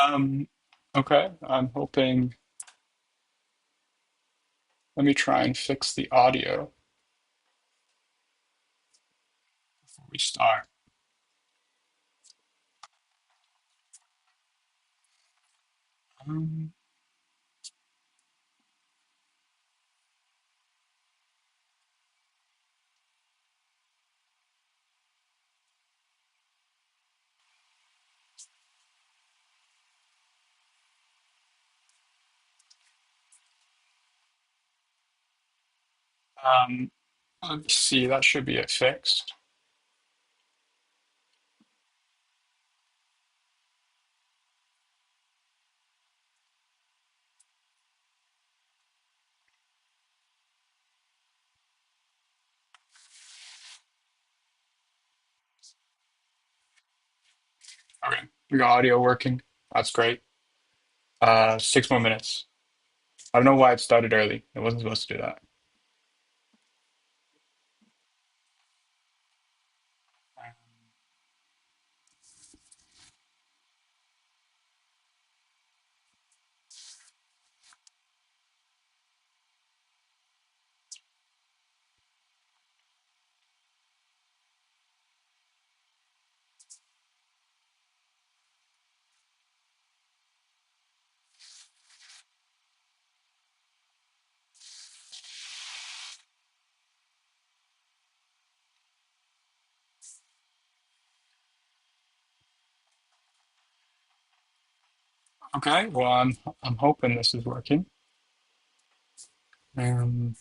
Um, okay, I'm hoping. Let me try and fix the audio before we start. Um, um, let's see, that should be it fixed. Okay, we got audio working. That's great. 6 more minutes. I don't know why it started early. It wasn't supposed to do that. Okay, well, I'm hoping this is working. Um,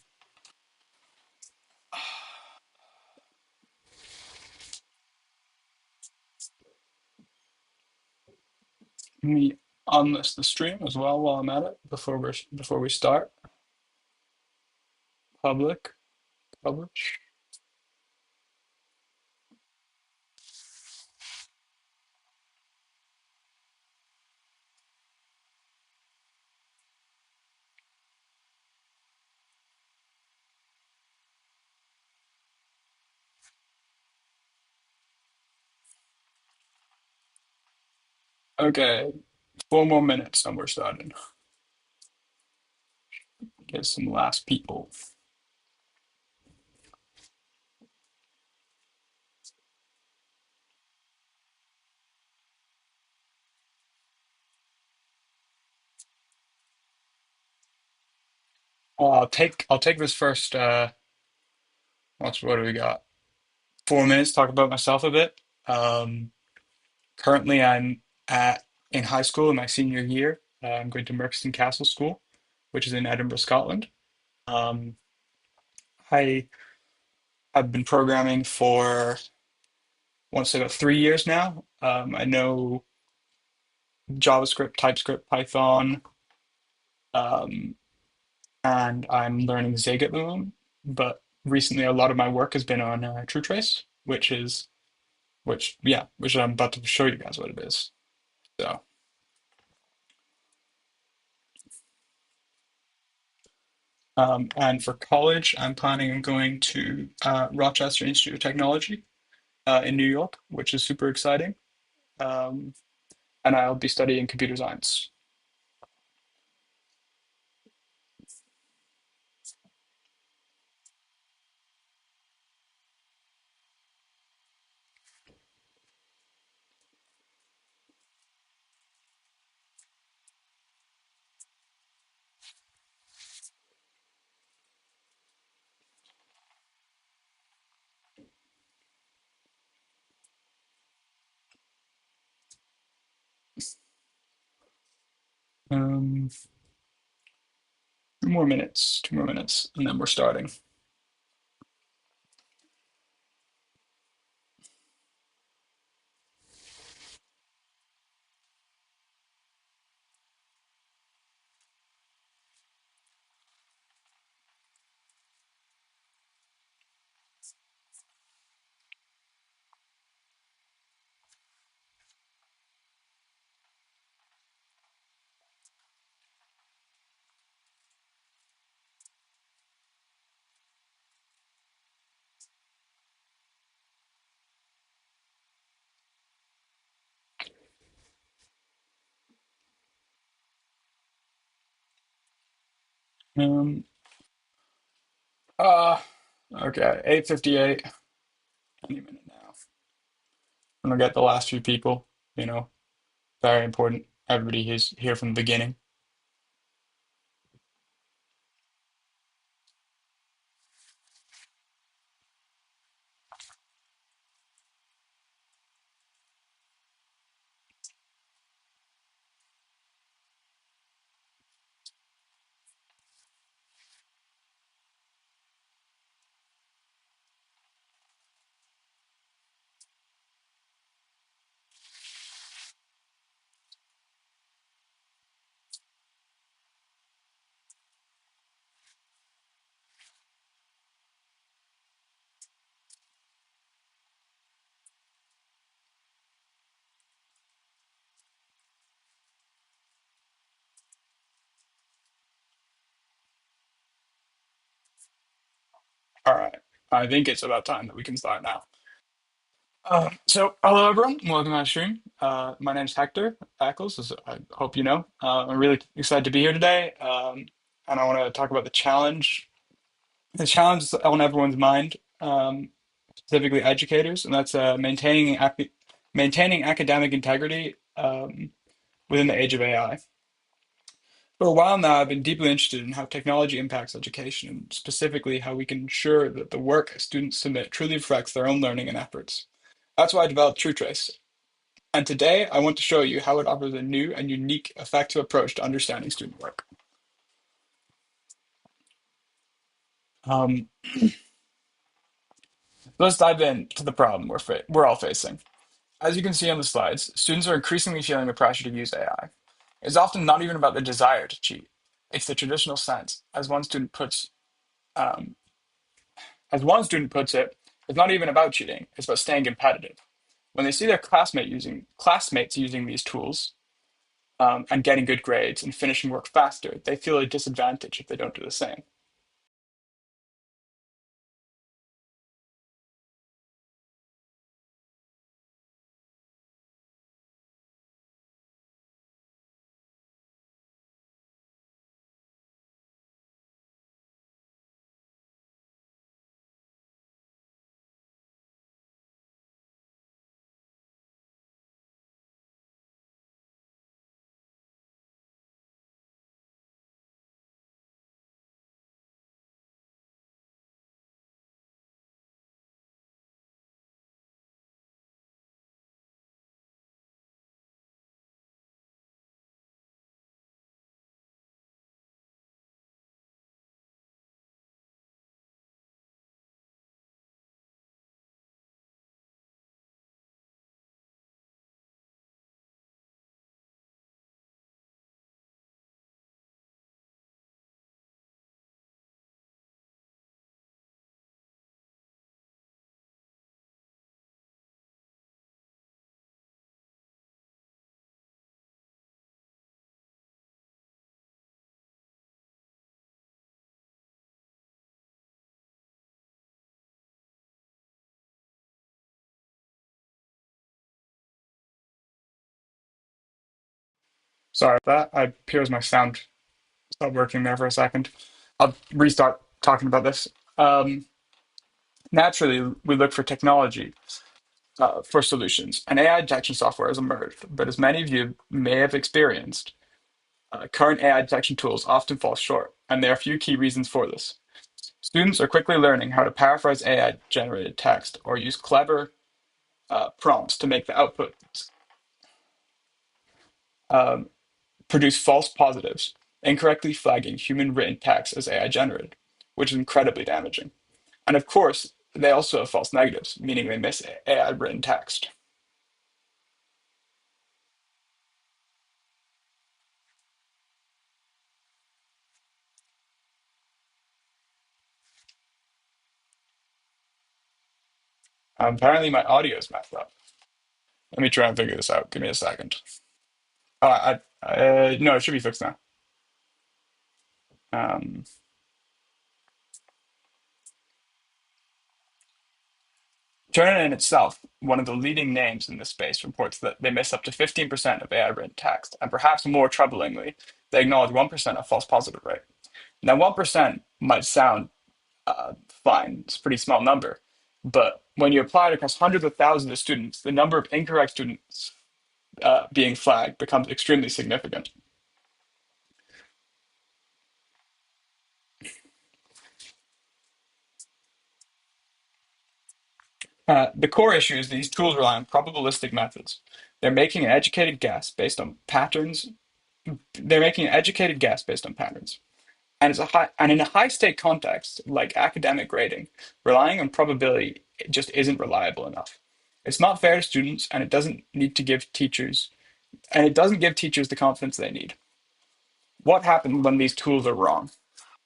Let me unlist the stream as well while I'm at it before we start. Public, publish. Okay, 4 more minutes and we're starting. Get some last people. I'll take this first what do we got? 4 minutes, talk about myself a bit. Um, Currently I'm at in high school in my senior year. I'm going to Merkston Castle School, which is in Edinburgh, Scotland. Um, I have been programming for I want to say about 3 years now. I know JavaScript, TypeScript, Python, um, and I'm learning Zig at the moment. But recently, a lot of my work has been on TrueTrace, which I'm about to show you guys what it is. So, and for college, I'm planning on going to Rochester Institute of Technology in New York, which is super exciting. Um, and I'll be studying computer science. Um, 2 more minutes, and then we're starting. Um, uh, okay, 8:58. Any minute now. I'm gonna get the last few people. You know, very important. Everybody who's here from the beginning. All right. I think it's about time that we can start now. So hello everyone, welcome to my stream. My name's Hector Eccles, as I hope you know. I'm really excited to be here today, and I want to talk about the challenge that's on everyone's mind, specifically educators, and that's maintaining academic integrity within the age of AI. For a while now, I've been deeply interested in how technology impacts education, and specifically how we can ensure that the work students submit truly reflects their own learning and efforts. That's why I developed TrueTrace. And today I want to show you how it offers a new and unique effective approach to understanding student work. Um, let's dive into the problem we're all facing. As you can see on the slides, students are increasingly feeling the pressure to use AI. It's often not even about the desire to cheat. It's the traditional sense, um, as one student puts it, it's not even about cheating. It's about staying competitive. When they see their classmates using these tools and getting good grades and finishing work faster, they feel a disadvantage if they don't do the same. Sorry about that. I appears my sound stopped working there for a second. I'll restart talking about this. Um, Naturally, we look for technology for solutions, and AI detection software has emerged. But as many of you may have experienced, current AI detection tools often fall short, and there are a few key reasons for this. Students are quickly learning how to paraphrase AI generated text or use clever prompts to make the output um, produce false positives, incorrectly flagging human written text as AI generated, which is incredibly damaging. And of course, they also have false negatives, meaning they miss AI written text. Apparently, my audio is messed up. Let me try and figure this out. Give me a second. No, it should be fixed now. Um, Turnitin in itself, one of the leading names in this space, reports that they miss up to 15% of AI written text, and perhaps more troublingly, they acknowledge 1% of false positive rate. Now, 1% might sound fine, it's a pretty small number, but when you apply it across hundreds of thousands of students, the number of incorrect students being flagged becomes extremely significant. The core issue is these tools rely on probabilistic methods. They're making an educated guess based on patterns. They're making an educated guess based on patterns. And in a high stake context, like academic grading, relying on probability just isn't reliable enough. It's not fair to students, and it doesn't give teachers the confidence they need. What happens when these tools are wrong?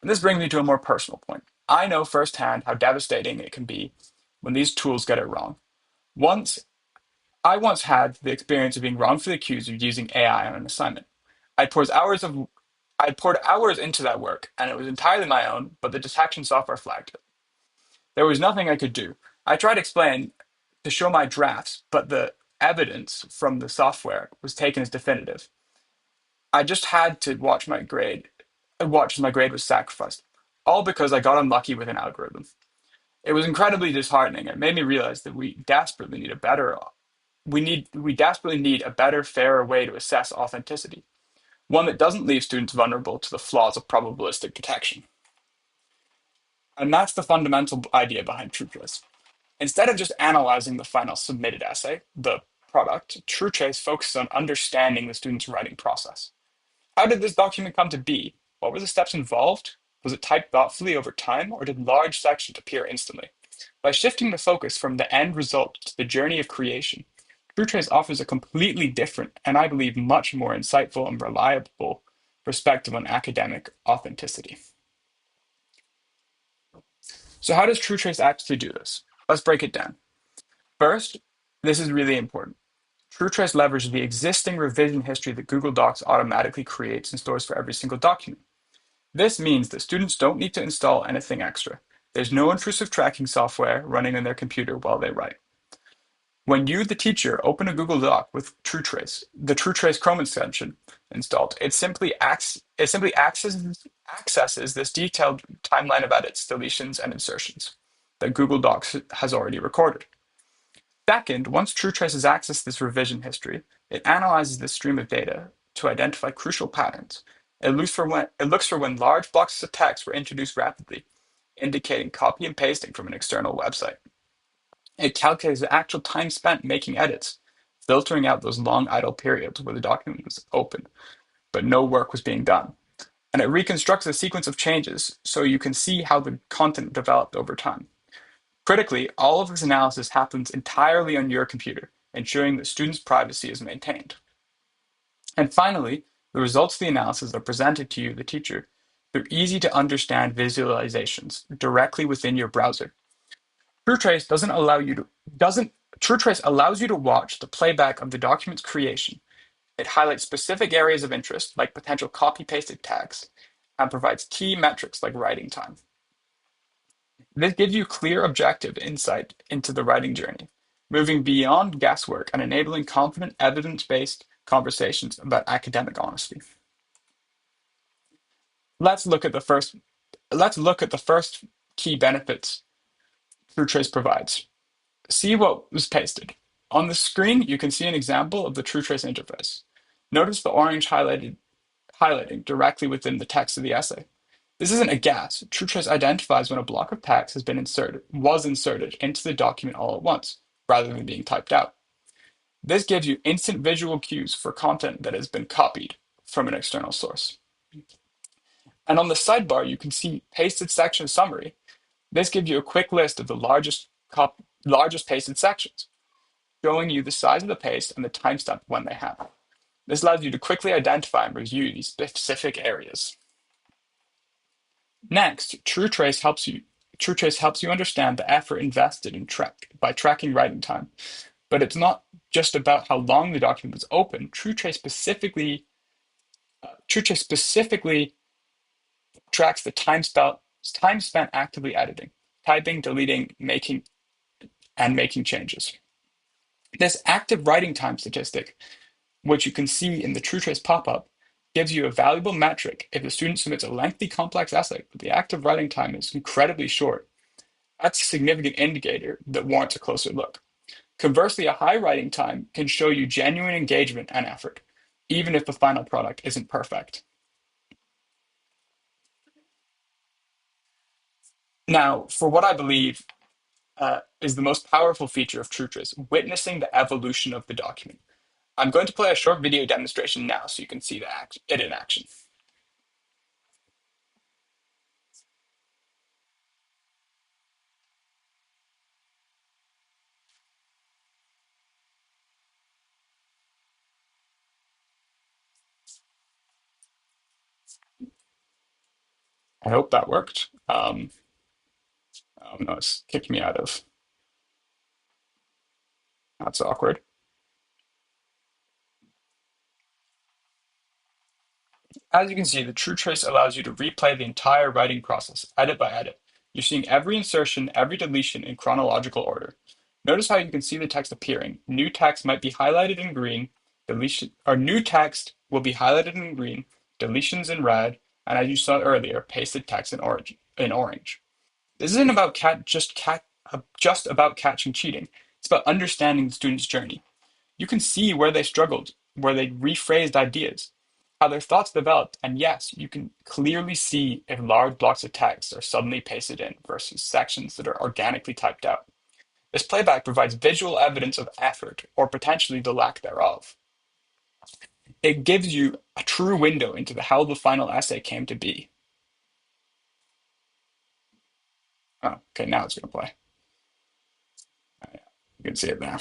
And this brings me to a more personal point. I know firsthand how devastating it can be when these tools get it wrong. Once I once had the experience of being wrongfully accused of using AI on an assignment. I'd poured hours of I'd poured hours into that work, and it was entirely my own, but the detection software flagged it. There was nothing I could do. I tried to explain to show my drafts, but the evidence from the software was taken as definitive. I just had to watch as my grade was sacrificed, all because I got unlucky with an algorithm. It was incredibly disheartening. It made me realize that we desperately need a better, fairer way to assess authenticity, one that doesn't leave students vulnerable to the flaws of probabilistic detection. And that's the fundamental idea behind TrueTrace. Instead of just analyzing the final submitted essay, the product, TrueTrace focuses on understanding the student's writing process. How did this document come to be? What were the steps involved? Was it typed thoughtfully over time, or did large sections appear instantly? By shifting the focus from the end result to the journey of creation, TrueTrace offers a completely different and I believe much more insightful and reliable perspective on academic authenticity. So, how does TrueTrace actually do this? Let's break it down. First, this is really important. TrueTrace leverages the existing revision history that Google Docs automatically creates and stores for every single document. This means that students don't need to install anything extra. There's no intrusive tracking software running on their computer while they write. When you, the teacher, open a Google Doc with TrueTrace, the TrueTrace Chrome extension installed, it simply accesses this detailed timeline of edits, deletions, and insertions that Google Docs has already recorded. Second, once TrueTrace has accessed this revision history, it analyzes this stream of data to identify crucial patterns. It looks for when large blocks of text were introduced rapidly, indicating copy and pasting from an external website. It calculates the actual time spent making edits, filtering out those long idle periods where the document was open, but no work was being done. And it reconstructs a sequence of changes so you can see how the content developed over time. Critically, all of this analysis happens entirely on your computer, ensuring that students' privacy is maintained. And finally, the results of the analysis are presented to you, the teacher, through easy to understand visualizations directly within your browser. TrueTrace doesn't allow you to doesn't TrueTrace allows you to watch the playback of the document's creation. It highlights specific areas of interest, like potential copy-pasted tags, and provides key metrics like writing time. This gives you clear, objective insight into the writing journey, moving beyond guesswork and enabling confident, evidence-based conversations about academic honesty. Let's look at the first. Let's look at the first key benefits TrueTrace provides. See what was pasted. On the screen, you can see an example of the TrueTrace interface. Notice the orange highlighting directly within the text of the essay. This isn't a guess. TrueTrace identifies when a block of text was inserted into the document all at once, rather than being typed out. This gives you instant visual cues for content that has been copied from an external source. And on the sidebar, you can see pasted section summary. This gives you a quick list of the largest pasted sections, showing you the size of the paste and the timestamp when they happen. This allows you to quickly identify and review these specific areas. Next, TrueTrace helps you understand the effort invested by tracking writing time. But it's not just about how long the document was open. TrueTrace specifically tracks the time spent actively editing, typing, deleting, making changes. This active writing time statistic, which you can see in the TrueTrace pop-up, gives you a valuable metric if the student submits a lengthy, complex essay, but the active writing time is incredibly short. That's a significant indicator that warrants a closer look. Conversely, a high writing time can show you genuine engagement and effort, even if the final product isn't perfect. Now, for what I believe is the most powerful feature of TrueTrace, witnessing the evolution of the document. I'm going to play a short video demonstration now so you can see it in action. I hope that worked. Oh no, it's kicked me out of. That's awkward. As you can see, the TrueTrace allows you to replay the entire writing process, edit by edit. You're seeing every insertion, every deletion in chronological order. Notice how you can see the text appearing. New text might be highlighted in green, new text will be highlighted in green, deletions in red, and as you saw earlier, pasted text in orange. This isn't about just about catching cheating. It's about understanding the student's journey. You can see where they struggled, where they rephrased ideas, how their thoughts developed, and yes, you can clearly see if large blocks of text are suddenly pasted in versus sections that are organically typed out. This playback provides visual evidence of effort, or potentially the lack thereof. It gives you a true window into how the final essay came to be. Oh, okay, now it's going to play. Oh, yeah, you can see it now.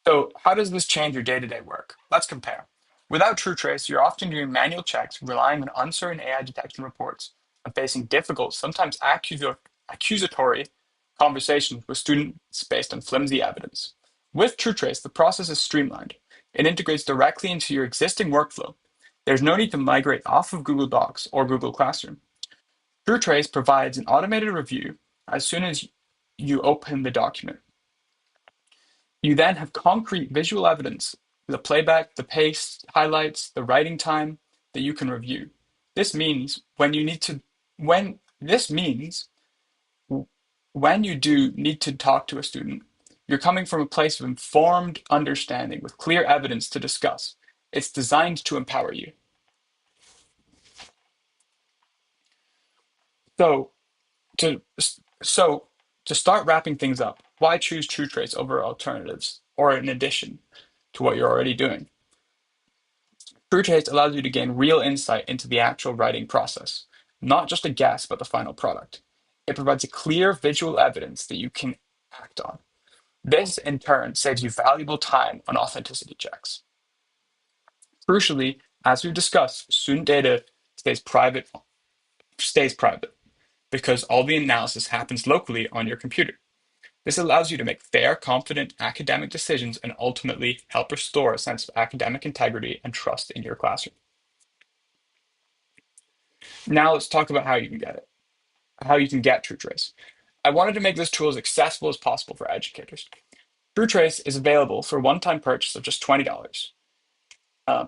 So how does this change your day-to-day work? Let's compare. Without TrueTrace, you're often doing manual checks, relying on uncertain AI detection reports, and facing difficult, sometimes accusatory conversations with students based on flimsy evidence. With TrueTrace, the process is streamlined. It integrates directly into your existing workflow. There's no need to migrate off of Google Docs or Google Classroom. TrueTrace provides an automated review as soon as you open the document. You then have concrete visual evidence, the playback, the pace, highlights, the writing time that you can review. This means when this means when you do need to talk to a student, you're coming from a place of informed understanding with clear evidence to discuss. It's designed to empower you. So to so to start wrapping things up, why choose TrueTrace over alternatives or in addition to what you're already doing? TrueTrace allows you to gain real insight into the actual writing process, not just a guess about the final product. It provides a clear visual evidence that you can act on. This, in turn, saves you valuable time on authenticity checks. Crucially, as we've discussed, student data stays private because all the analysis happens locally on your computer. This allows you to make fair, confident academic decisions and ultimately help restore a sense of academic integrity and trust in your classroom. Now let's talk about how you can get it, how you can get TrueTrace. I wanted to make this tool as accessible as possible for educators. TrueTrace is available for a one-time purchase of just $20.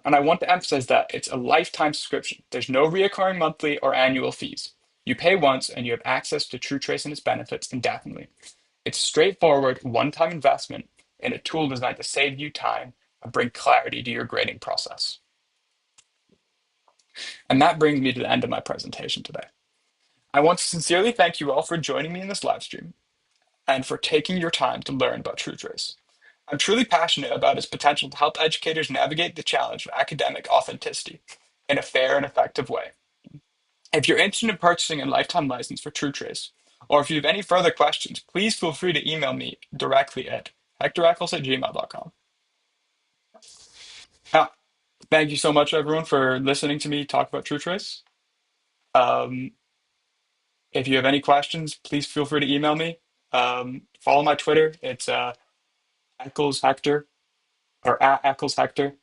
And I want to emphasize that it's a lifetime subscription. There's no reoccurring monthly or annual fees. You pay once and you have access to TrueTrace and its benefits indefinitely. It's a straightforward, one-time investment in a tool designed to save you time and bring clarity to your grading process. And that brings me to the end of my presentation today. I want to sincerely thank you all for joining me in this live stream and for taking your time to learn about TrueTrace. I'm truly passionate about its potential to help educators navigate the challenge of academic authenticity in a fair and effective way. If you're interested in purchasing a lifetime license for TrueTrace, or if you have any further questions, please feel free to email me directly at hectoreccles@gmail.com. Ah, thank you so much, everyone, for listening to me talk about TrueTrace. Um, if you have any questions, please feel free to email me. Follow my Twitter. It's Eccles Hector or at Eccles Hector.